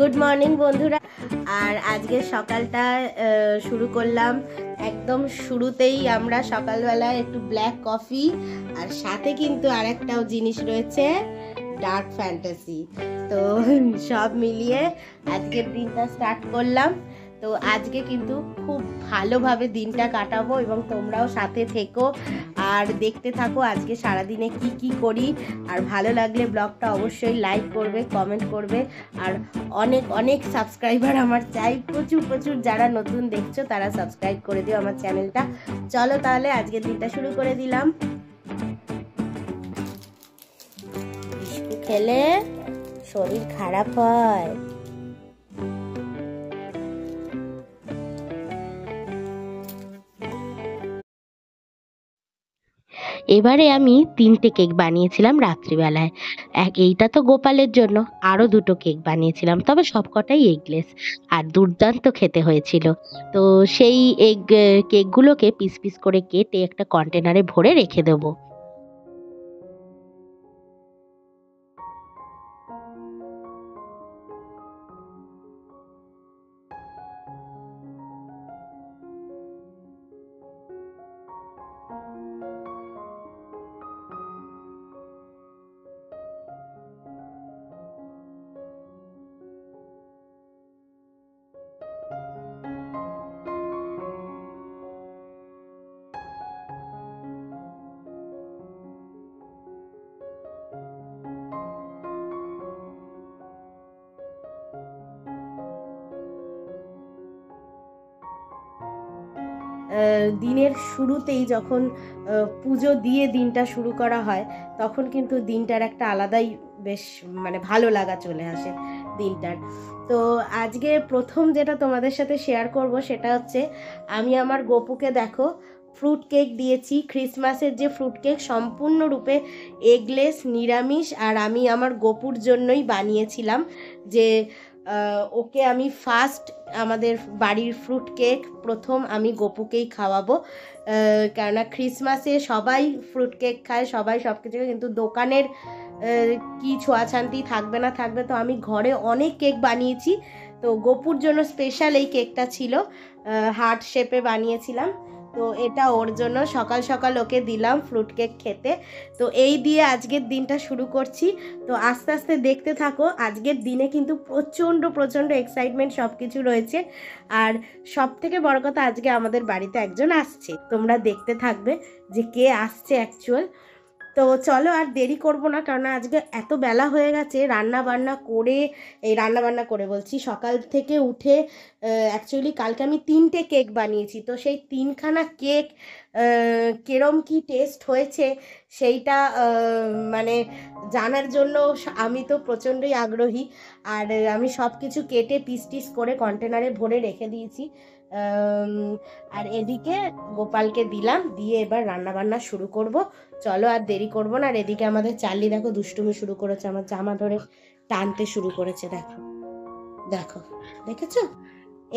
Good morning বন্ধুরা। আর আজকে সকালটা শুরু করলাম একদম শুরুতেই আমরা সকালবেলায় একটু ব্ল্যাক কফি আর সাথে কিন্তু আরেকটাও জিনিস রয়েছে, ডার্ক ফ্যান্টাসি। তো সব মিলিয়ে আজকের দিনটা স্টার্ট করলাম। তো আজকে কিন্তু খুব ভালোভাবে দিনটা কাটাবো এবং তোমরাও সাথে থেকো আর দেখতে থাকো আজকে সারাদিনে কি কি করি। আর ভালো লাগলে ব্লগটা অবশ্যই লাইক করবে, কমেন্ট করবে। আর অনেক অনেক সাবস্ক্রাইবার আমার চাই, প্রচুর প্রচুর। যারা নতুন দেখছো তারা সাবস্ক্রাইব করে দিও আমার চ্যানেলটা। চলো তাহলে আজকের দিনটা শুরু করে দিলাম। বিস্কুট খেলে শরীর খারাপ হয়। এবারে আমি 3টে কেক বানিয়েছিলাম রাত্রিবেলায়। এইটা তো গোপালের জন্য, আরও 2টো কেক বানিয়েছিলাম, তবে সবকটাই এগলেস আর দুর্দান্ত খেতে হয়েছিল। তো সেই কেকগুলোকে পিস পিস করে কেটে একটা কন্টেনারে ভরে রেখে দেবো। দিনের শুরুতেই যখন পুজো দিয়ে দিনটা শুরু করা হয় তখন কিন্তু দিনটার একটা আলাদাই বেশ ভালো লাগা চলে আসে দিনটার। তো আজকে প্রথম যেটা তোমাদের সাথে শেয়ার করব সেটা হচ্ছে, আমি আমার গপুকে দেখো ফ্রুট কেক দিয়েছি। ক্রিসমাসের যে ফ্রুট কেক সম্পূর্ণরূপে এগলেস, নিরামিষ, আর আমি আমার গপুর জন্যই বানিয়েছিলাম যে ওকে আমি ফার্স্ট আমাদের বাড়ির ফ্রুট কেক প্রথম আমি গপুকেই খাওয়াবো। কেননা ক্রিসমাসে সবাই ফ্রুট কেক খায়, সবাই সব কিছু, কিন্তু দোকানের কি ছোঁয়াছান্তি থাকবে না থাকবে। তো আমি ঘরে অনেক কেক বানিয়েছি, তো গপুর জন্য স্পেশাল এই কেকটা ছিল, হার্ট শেপে বানিয়েছিলাম। তো এটা ওর জন্য সকাল সকাল ওকে দিলাম ফ্রুট কেক খেতে। তো এই দিয়ে আজকের দিনটা শুরু করছি। তো আস্তে আস্তে দেখতে থাকো। আজকের দিনে কিন্তু প্রচণ্ড প্রচণ্ড এক্সাইটমেন্ট সব কিছু রয়েছে। আর সব থেকে বড় কথা, আজকে আমাদের বাড়িতে একজন আসছে, তোমরা দেখতে থাকবে যে কে আসছে অ্যাকচুয়াল। তো চলো আর দেরি করব না, কারণ আজকে এত বেলা হয়ে গেছে। রান্না বান্না করে বলছি, সকাল থেকে উঠে অ্যাকচুয়ালি কালকে আমি 3টে কেক বানিয়েছি। তো সেই 3খানা কেক কেরম কি টেস্ট হয়েছে সেইটা জানার জন্য আমি তো প্রচণ্ডই আগ্রহী। আর আমি সব কিছু কেটে পিস টিস করে কন্টেনারে ভরে রেখে দিয়েছি। আর এদিকে গোপালকে দিলাম, দিয়ে এবার রান্না বান্না শুরু করব। চলো আর দেরি করব না। আর এদিকে আমাদের চার্লি দেখো দুষ্টুমি শুরু করেছে, আমার জামা ধরে টানতে শুরু করেছে। দেখো দেখো, দেখেছো?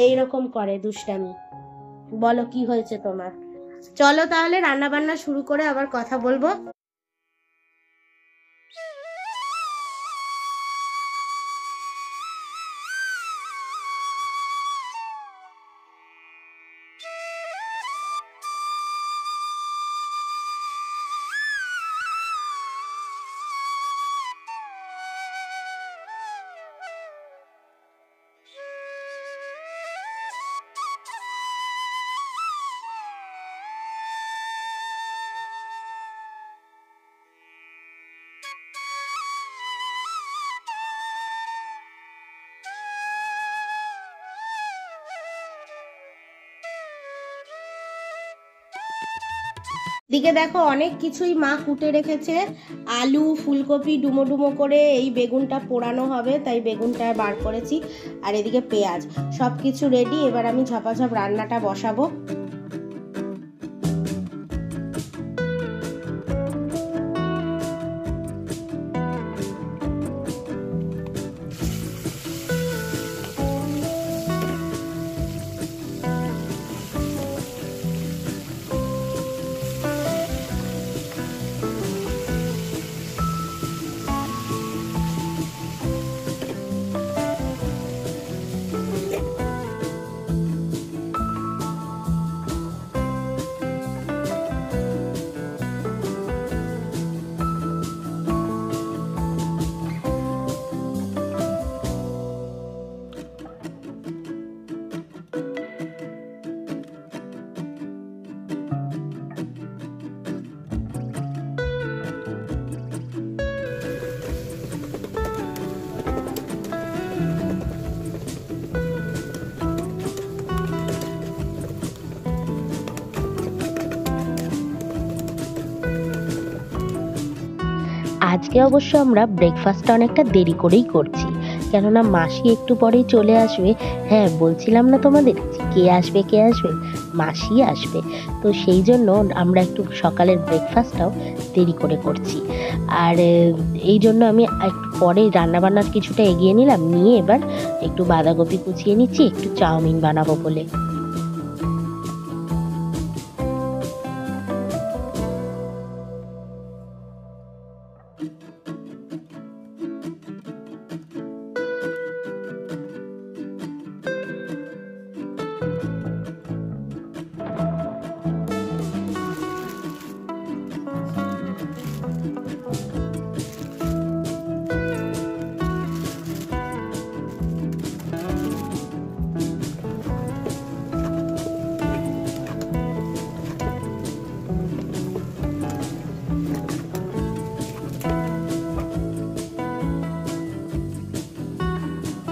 এইরকম করে দুষ্টামি। বলো কি হয়েছে তোমার? চলো তাহলে রান্না বান্না শুরু করে আবার কথা বলবো। দিকে দেখো অনেক কিছুই মা কুটে রেখেছে। আলু, ফুলকপি ডুমো ডুমো করে এই বেগুনটা পোড়ানো হবে, তাই বেগুনটা বার করেছি। আর এদিকে পেঁয়াজ, সব কিছু রেডি। এবার আমি ঝপাঝপ রান্নাটা বসাবো। আজকে অবশ্য আমরা ব্রেকফাস্টটা অনেকটা দেরি করেই করছি, কেননা মাসি একটু পরেই চলে আসবে। হ্যাঁ, বলছিলাম না তোমাদের কে আসবে, মাসি আসবে। তো সেই জন্য আমরা একটু সকালের ব্রেকফাস্টটাও দেরি করে করছি। আর এই জন্য আমি একটু পরে রান্নাবান্নার কিছুটা এগিয়ে নিলাম, নিয়ে এবার একটু বাঁধাকপি কুচিয়ে নিচ্ছি একটু চাউমিন বানাবো বলে।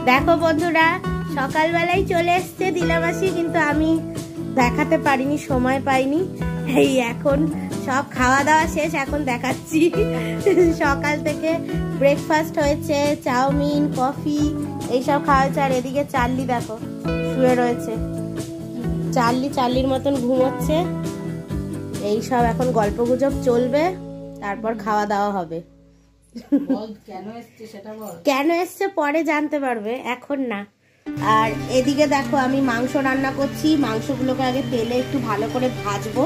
দেখো বন্ধুরা, সকালবেলায় চলে এসছে দিলামাসি, কিন্তু আমি দেখাতে পারিনি, সময় পাইনি। এই এখন সব খাওয়া দাওয়া শেষ, এখন দেখাচ্ছি। সকাল থেকে ব্রেকফাস্ট হয়েছে, চাউমিন, কফি এইসব খাওয়া হয়েছে। আর এদিকে চার্লি দেখো শুয়ে রয়েছে, চার্লির মতন ঘুমোচ্ছে। এইসব এখন গল্প গুজব চলবে, তারপর খাওয়া দাওয়া হবে। কেন এসছে পরে জানতে পারবে, এখন না। আর এদিকে দেখো আমি মাংস রান্না করছি। মাংসগুলোকে আগে তেলে একটু ভালো করে ভাজবো,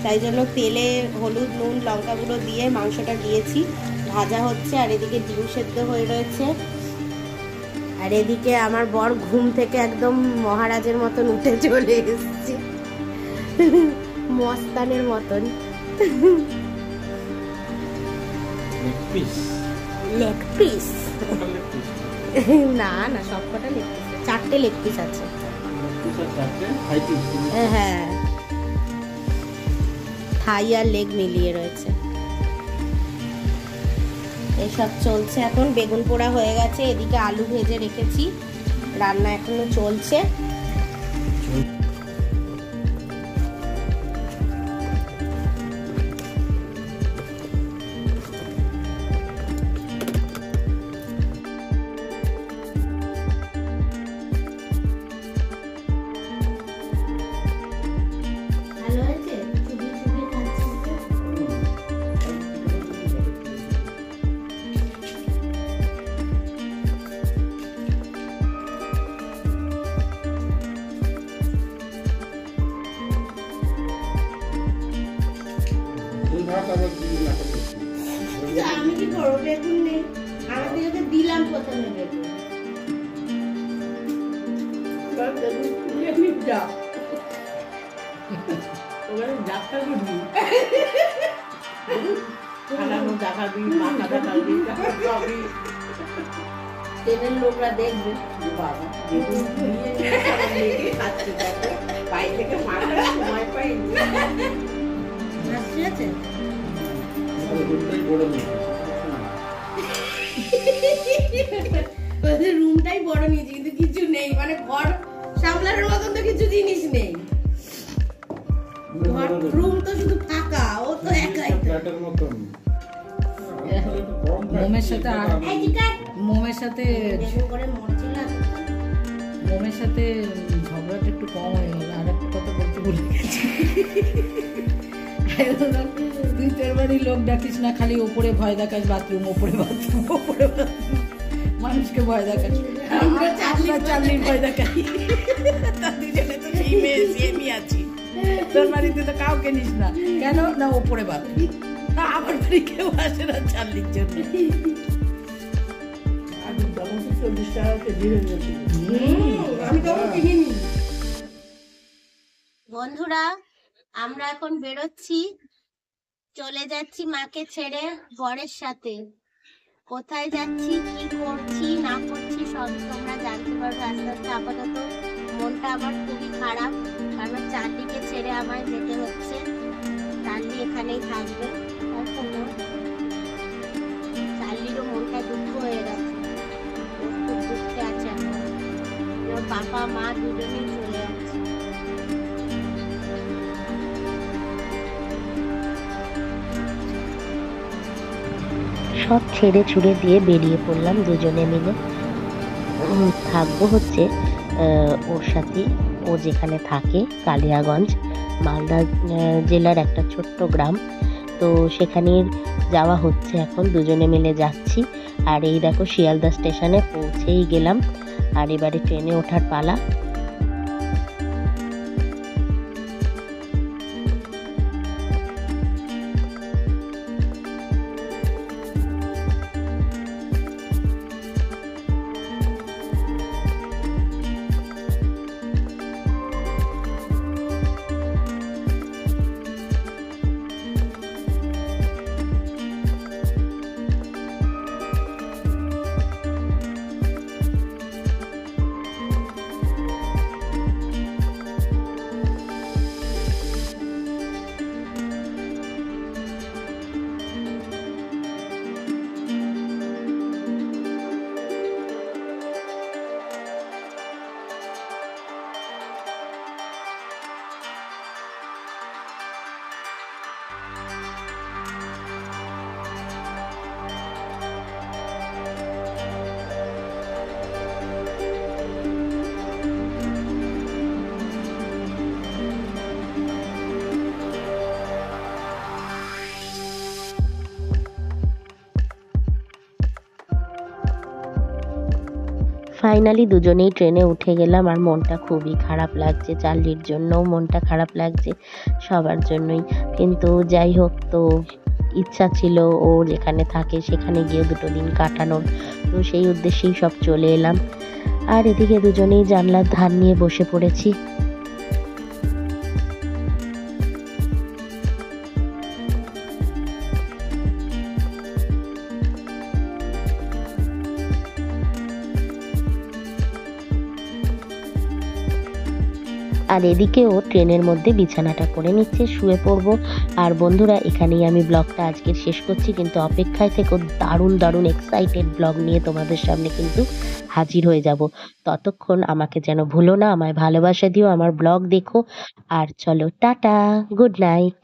তাই জন্য তেলে হলুদ, নুন, লঙ্কা গুঁড়ো দিয়ে মাংসটা দিয়েছি, ভাজা হচ্ছে। আর এদিকে ডিম সেদ্ধ হয়ে রয়েছে। আর এদিকে আমার বর ঘুম থেকে একদম মহারাজের মতন উঠে চলে এসছে, মস্তানের মতন। লেগ পিস না না, সবকটা লেগ পিস, 4টে লেগ পিস আছে। হ্যাঁ, থাই আর লেগ মিলিয়ে রয়েছে। এসব চলছে এখন। বেগুন পোড়া হয়ে গেছে, এদিকে আলু ভেজে রেখেছি, রান্না এখনো চলছে। আমি কি করবো, বেগুন নেই, আমাদের দিলাম প্রথমে বেগুন। ট্রেনের লোকরা দেখবে সময় পাইনি। রুমটাই বড় নিয়েছি, কিন্তু কিছু নেই, মানে ঘর সামলানোর মতন তো কিছু জিনিস নেই। রুম তো শুধু ফাঁকা, ও তো একাই। মোমের সাথে ঝগড়াটা একটু কম হয়ে গেল। আর একটা কথা বলতে ভুলে গেছি, 2-4 বারই লোক ডাকিস না, খালি ওপরে ভয় দেখাস, বাথরুম ওপরে বাথরুম ওপরে বাথরুম, মানুষকে ভয় দেখাস। আমরা চার্লির ভয় দেখাই, তার দুজনে তো সেই মেয়ে সেমই আছি। তোর বাড়িতে তো কাউকে নিস না, কেন না ওপরে বাথরুম। আমার বাড়ি কেউ আসে না চার্লির জন্য। বন্ধুরা, আমরা এখন বেরোচ্ছি, চলে যাচ্ছি মাকে ছেড়ে বরের সাথে। কোথায় যাচ্ছি, কি করছি না করছি সবই তোমরা জানতে পারবে আস্তে আস্তে। আপাতত মনটা আমার খুবই খারাপ, কারণ চার্লিকে ছেড়ে আমায় যেতে হচ্ছে। চার্লি এখানেই থাকবে, চার্লিরও মনটা দুঃখ হয়ে গেছে, খুব দুঃখে আছে এখন। বাবা মা দুজনেই চলে যাচ্ছে। সব ছেড়ে ছুড়ে দিয়ে বেরিয়ে পড়লাম দুজনে মিলে। থাকবো হচ্ছে ওর সাথে, ও যেখানে থাকে কালিয়াগঞ্জ, মালদা জেলার একটা ছোট্ট গ্রাম। তো সেখানে যাওয়া হচ্ছে, এখন দুজনে মিলে যাচ্ছি। আর এই দেখো শিয়ালদা স্টেশনে পৌঁছেই গেলাম, আর এবারে ট্রেনে ওঠার পালা। ফাইনালি দুজনেই ট্রেনে উঠে গেলাম, আর মনটা খুবই খারাপ লাগছে। চার্লির জন্যও মনটা খারাপ লাগছে, সবার জন্যই। কিন্তু যাই হোক, তো ইচ্ছা ছিল ও যেখানে থাকে সেখানে গিয়ে 2 দিন কাটানোর, তো সেই উদ্দেশ্যেই সব চলে এলাম। আর এদিকে দুজনেই জানলার ধার নিয়ে বসে পড়েছি। আর এদিকেও ট্রেনের মধ্যে বিছানাটা করে নিচ্ছে, শুয়ে পড়বো। আর বন্ধুরা, এখানেই আমি ব্লগটা আজকে শেষ করছি, কিন্তু অপেক্ষায় থেকো, দারুণ দারুণ এক্সাইটেড ব্লগ নিয়ে তোমাদের সামনে কিন্তু হাজির হয়ে যাব। ততক্ষণ আমাকে যেন ভুলো না, আমায় ভালোবাসা দিও, আমার ব্লগ দেখো। আর চলো, টাটা, গুড নাইট।